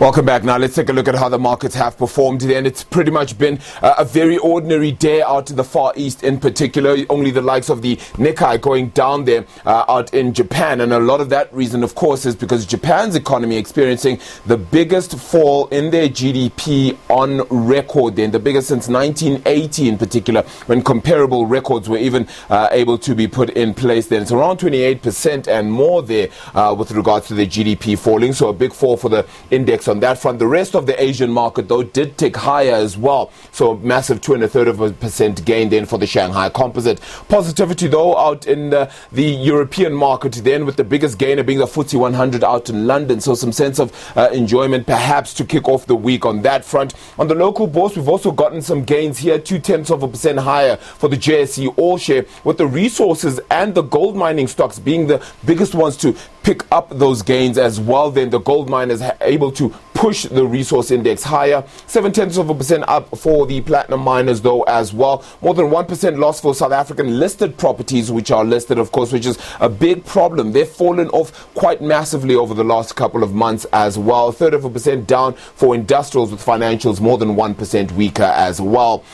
Welcome back. Now let's take a look at how the markets have performed. Then it's pretty much been a very ordinary day out in the Far East in particular. Only the likes of the Nikkei going down there out in Japan. And a lot of that reason, of course, is because Japan's economy experiencing the biggest fall in their GDP on record then. The biggest since 1980 in particular, when comparable records were even able to be put in place then. It's around 28% and more there with regards to the GDP falling. So a big fall for the index on that front. The rest of the Asian market, though, did tick higher as well. So massive 2.33% gain then for the Shanghai Composite. Positivity, though, out in the European market then, with the biggest gainer being the FTSE 100 out in London. So some sense of enjoyment perhaps to kick off the week on that front. On the local bourse, we've also gotten some gains here, 0.2% higher for the JSE All Share, with the resources and the gold mining stocks being the biggest ones to pick up those gains as well. Then the gold miners able to push the resource index higher. 0.7% up for the platinum miners though as well. More than 1% loss for South African listed properties, which are listed, of course, which is a big problem. They've fallen off quite massively over the last couple of months as well. 0.3% down for industrials, with financials more than 1% weaker as well.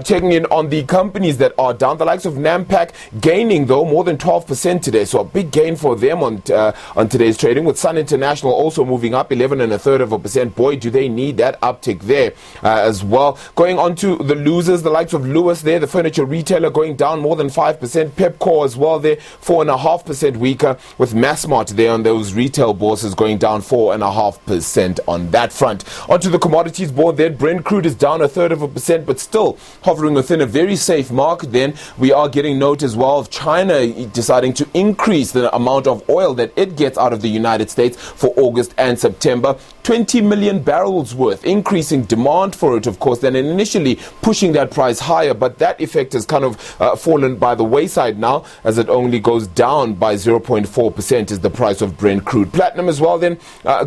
Checking in on the companies that are down, the likes of Nampak gaining though more than 12% today. So a big gain for them on today's trading, with Sun International also moving up 11.33%. Boy, do they need that uptick there as well. Going on to the losers, the likes of Lewis there, the furniture retailer, going down more than 5%. Pepkor as well there, 4.5% weaker, with Massmart there on those retail bourses going down 4.5% on that front. Onto the commodities board there, Brent crude is down 0.33%, but still hovering within a very safe mark. Then we are getting note as well of China deciding to increase the amount of oil that it gets out of the United States for August and September. 20 million barrels worth, increasing demand for it, of course, then initially pushing that price higher, but that effect has kind of fallen by the wayside now, as it only goes down by 0.4% is the price of Brent crude. Platinum as well then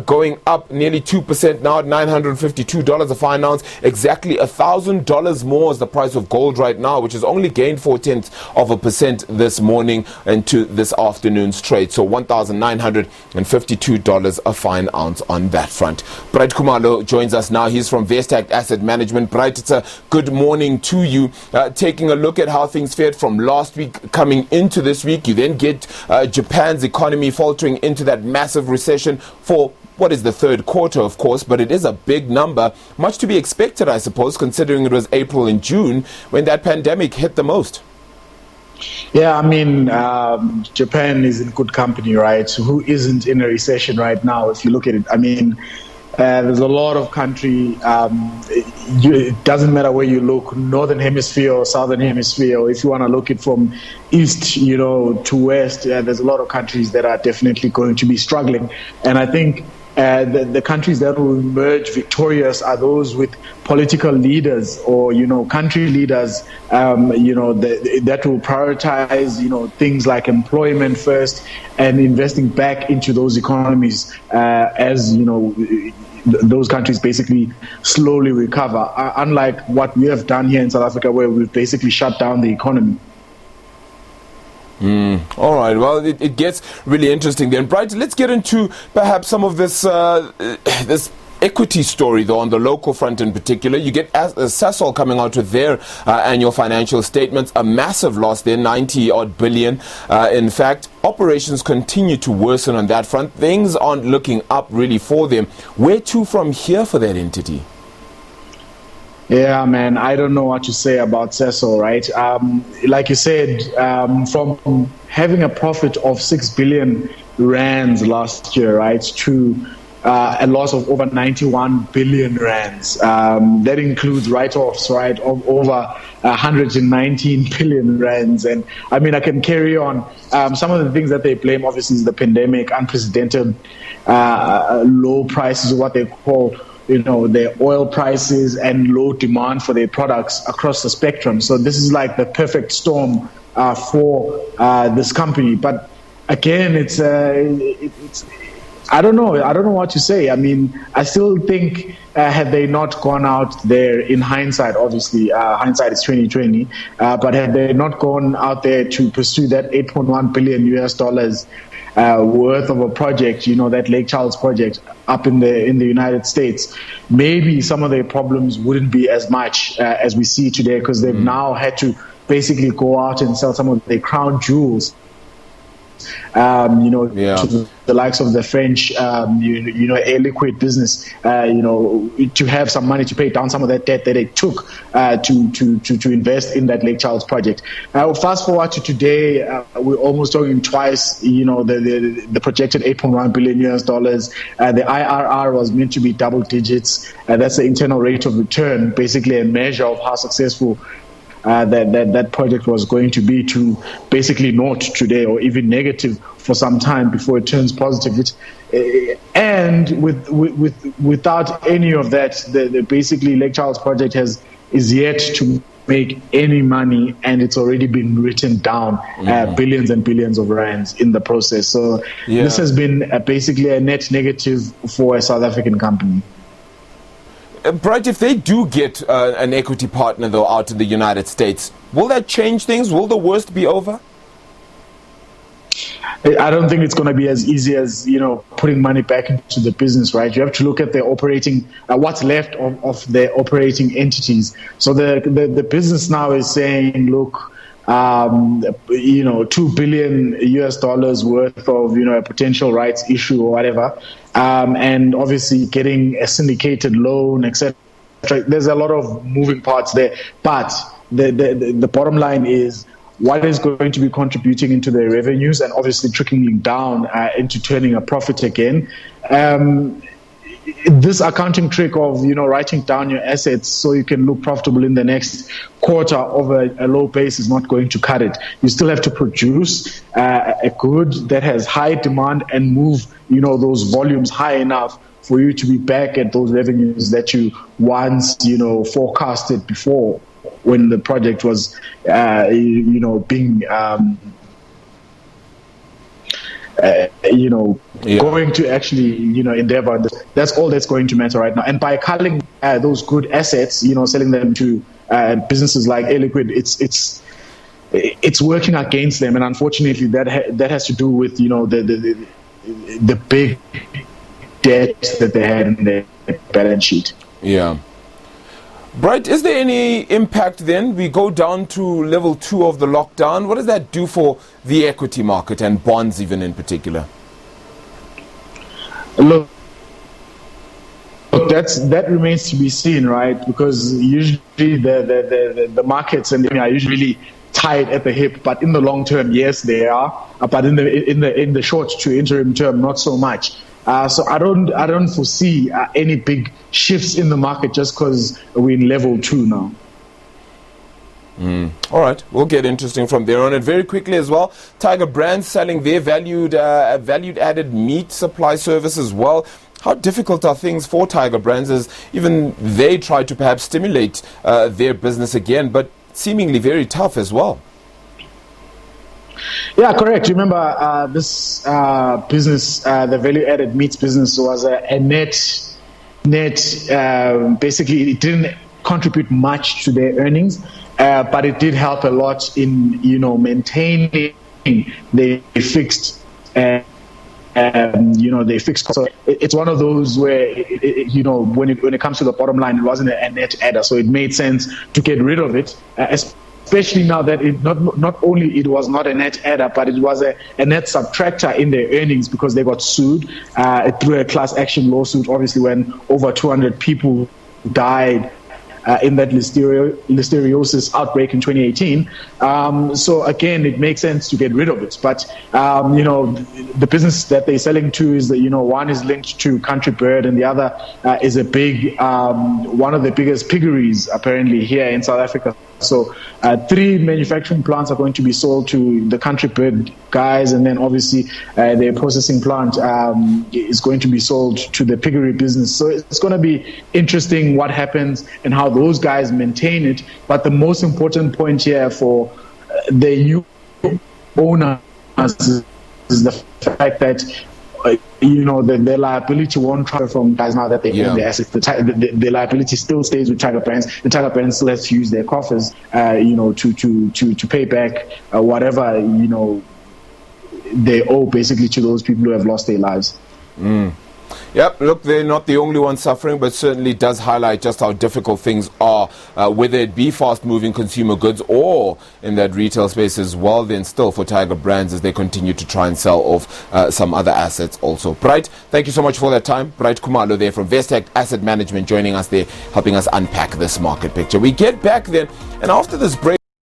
going up nearly 2% now at $952 a fine ounce, exactly $1,000 more is the price of gold right now, which has only gained 0.4% this morning into this afternoon's trade. So $1,952 a fine ounce on that front. Bright Kumalo joins us now. He's from Vestact Asset Management. Bright, it's a good morning to you. Taking a look at how things fared from last week coming into this week, you then get Japan's economy faltering into that massive recession for what is the third quarter, of course, but it is a big number. Much to be expected, I suppose, considering it was April and June when that pandemic hit the most. Yeah, I mean, Japan is in good company, right? So who isn't in a recession right now, if you look at it? I mean, there's a lot of country. It doesn't matter where you look, northern hemisphere or southern hemisphere, or if you want to look it from east, to west, there's a lot of countries that are definitely going to be struggling. And I think the countries that will emerge victorious are those with political leaders or, country leaders, that will prioritize, things like employment first and investing back into those economies as, those countries basically slowly recover, unlike what we have done here in South Africa, where we've basically shut down the economy. All right. Well, it gets really interesting then. Bright, let's get into perhaps some of this this equity story, though, on the local front in particular. You get Sasol coming out with their annual financial statements, a massive loss there, 90-odd billion. In fact, operations continue to worsen on that front. Things aren't looking up really for them. Where to from here for that entity? Yeah, man, I don't know what to say about Sasol, right? Like you said, from having a profit of 6 billion rands last year, right, to a loss of over 91 billion rands. That includes write-offs, right, of over 119 billion rands. And I mean, I can carry on. Some of the things that they blame, obviously, is the pandemic, unprecedented low prices, what they call their oil prices, and low demand for their products across the spectrum. So this is like the perfect storm for this company. But again, it's I don't know what to say. I mean, I still think had they not gone out there, in hindsight, obviously, hindsight is 2020, but had they not gone out there to pursue that $8.1 billion worth of a project, that Lake Charles project up in the United States, maybe some of their problems wouldn't be as much as we see today, because they've now had to basically go out and sell some of their crown jewels, to the likes of the French, Air Liquide business, to have some money to pay down some of that debt that they took to invest in that Lake Charles project. Fast forward to today, we're almost talking twice, the projected $8.1 billion. The IRR was meant to be double digits. That's the internal rate of return, basically a measure of how successful that project was going to be, to basically not today or even negative for some time before it turns positive. And without any of that, the basically Lake Charles project is yet to make any money, and it's already been written down billions and billions of rands in the process. So this has been basically a net negative for a South African company. Bright, if they do get an equity partner, though, out in the United States, will that change things? Will the worst be over? I don't think it's going to be as easy as, putting money back into the business, right? You have to look at the operating, what's left of the operating entities. So the business now is saying, look, $2 billion US worth of, a potential rights issue or whatever. And obviously getting a syndicated loan, etc. There's a lot of moving parts there. But the bottom line is, what is going to be contributing into their revenues and obviously trickling down into turning a profit again. This accounting trick of, writing down your assets so you can look profitable in the next quarter of a low base is not going to cut it. You still have to produce a good that has high demand and move, those volumes high enough for you to be back at those revenues that you once, forecasted before, when the project was, being, going to actually, endeavor. That's all that's going to matter right now. And by culling those good assets, selling them to businesses like Air Liquide, it's working against them. And unfortunately, that has to do with, the big debt that they had in their balance sheet. Yeah. Bright, is there any impact then? We go down to level 2 of the lockdown. What does that do for the equity market and bonds even in particular? Look, that remains to be seen, right? Because usually the markets are usually tied at the hip, but in the long term, yes, they are. But in the short to interim term, not so much. So I don't foresee any big shifts in the market just because we're in level 2 now. All right, we'll get interesting from there on. And very quickly as well, Tiger Brands selling their valued added meat supply service as well. How difficult are things for Tiger Brands as even they try to perhaps stimulate their business again, but seemingly very tough as well? Yeah, correct. Remember, this business, the value-added meats business, was a net. Basically, it didn't contribute much to their earnings, but it did help a lot in maintaining the fixed. They fixed costs. So it's one of those where when it comes to the bottom line, it wasn't a net adder, so it made sense to get rid of it. Especially now that it not only it was not a net adder, but it was a net subtractor in their earnings because they got sued through a class action lawsuit, obviously, when over 200 people died in that listeriosis outbreak in 2018. So again, it makes sense to get rid of it. But, the business that they're selling to is that, one is linked to Country Bird and the other is a big, one of the biggest piggeries apparently here in South Africa. So 3 manufacturing plants are going to be sold to the Country Bird guys, and then obviously their processing plant is going to be sold to the piggery business. So it's going to be interesting what happens and how those guys maintain it. But the most important point here for the new owners is the fact that the liability won't transfer from guys now that they own the assets. The liability still stays with Tiger Brands. The Tiger Brands still has to use their coffers, to pay back whatever they owe basically to those people who have lost their lives. Yep, look, they're not the only ones suffering, but certainly does highlight just how difficult things are, whether it be fast-moving consumer goods or in that retail space as well, then still for Tiger Brands as they continue to try and sell off some other assets also. Bright, thank you so much for that time. Bright Kumalo there from Vestec Asset Management joining us there, helping us unpack this market picture. We get back then, and after this break,